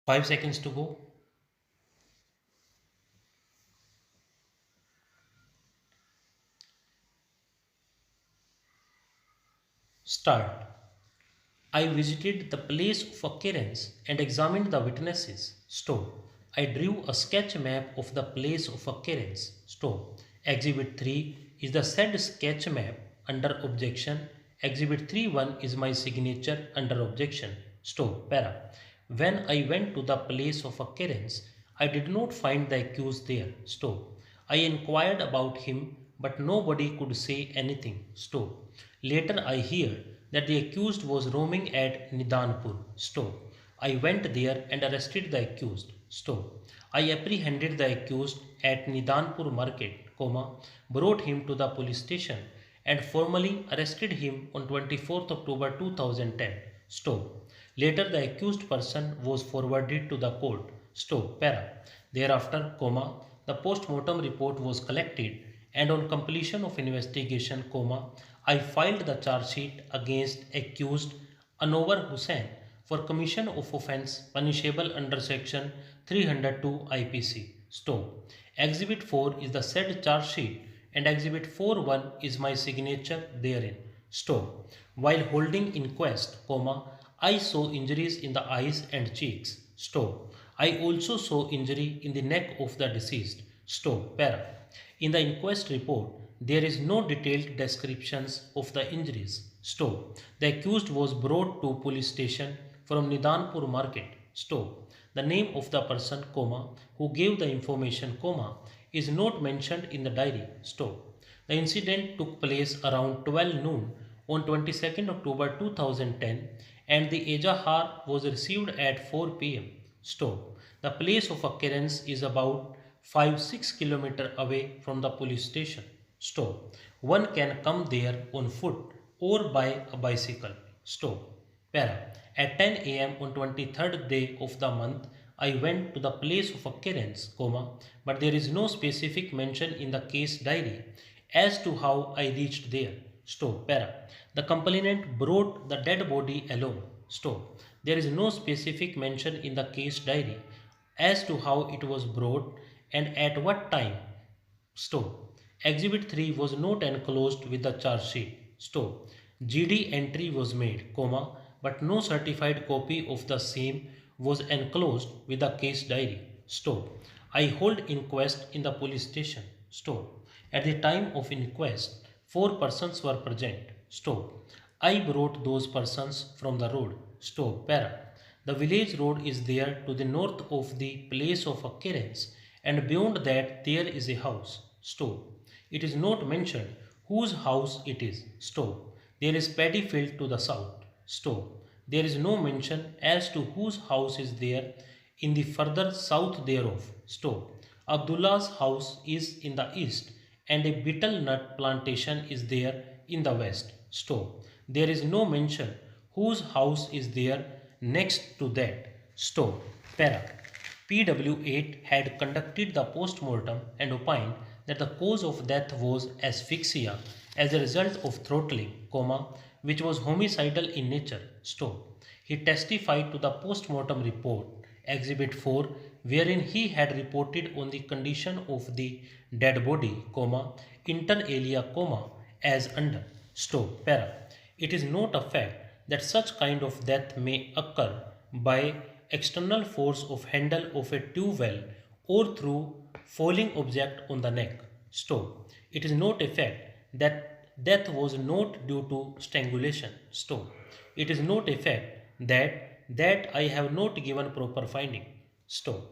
5 seconds to go. Start. I visited the place of occurrence and examined the witnesses. Stop. I drew a sketch map of the place of occurrence. Stop. Exhibit 3 is the said sketch map under objection. Exhibit 3.1 is my signature under objection. Stop. Para. When I went to the place of occurrence, I did not find the accused there. Stop. I inquired about him, but nobody could say anything. Stop. Later I hear that the accused was roaming at Nidanpur. Stop. I went there and arrested the accused. Stop. I apprehended the accused at Nidanpur market, brought him to the police station and formally arrested him on 24th October 2010. Stop. Later the accused person was forwarded to the court. Stop. Para. Thereafter, the post-mortem report was collected and on completion of investigation, I filed the charge sheet against accused Anowar Hussain for commission of offence punishable under section 302 IPC. Stop. Exhibit 4 is the said charge sheet and Exhibit 4.1 is my signature therein. Stop. While holding inquest, I saw injuries in the eyes and cheeks. Stop. I also saw injury in the neck of the deceased. Stop. Para. In the inquest report, there is no detailed descriptions of the injuries. Stop. The accused was brought to police station from Nidanpur market. Stop. The name of the person, who gave the information, is not mentioned in the diary. Stop. The incident took place around 12 noon on 22nd October 2010 and the Ejahar was received at 4 pm. Stop. The place of occurrence is about 5-6 km away from the police station. Stop. One can come there on foot or by a bicycle. Stop. Para. At 10 am on 23rd day of the month, I went to the place of occurrence, but there is no specific mention in the case diary as to how I reached there. Stop. Para. The complainant brought the dead body alone. Stop. There is no specific mention in the case diary as to how it was brought and at what time. Stop. Exhibit 3 was not enclosed with the charge sheet. Stop. GD entry was made, but no certified copy of the same was enclosed with the case diary. Stop. I hold inquest in the police station. Stop. At the time of inquest, 4 persons were present. Stop. I brought those persons from the road. Stop. Para. The village road is there to the north of the place of occurrence and beyond that there is a house. Stop. It is not mentioned whose house it is. Stop. There is paddy field to the south. Stop. There is no mention as to whose house is there in the further south thereof. Stop. Abdullah's house is in the east and a betel nut plantation is there in the west. Stop. There is no mention whose house is there next to that. Stop. Para. PW8 had conducted the post-mortem and opined that the cause of death was asphyxia as a result of throttling, which was homicidal in nature. Stop. He testified to the post-mortem report, Exhibit 4, wherein he had reported on the condition of the dead body, inter alia, as under. Stop. Para. It is not a fact that such kind of death may occur by external force of handle of a tube well or through falling object on the neck. Stop. It is not a fact that death was not due to strangulation. Stop. It is not a fact that I have not given proper finding. Stop.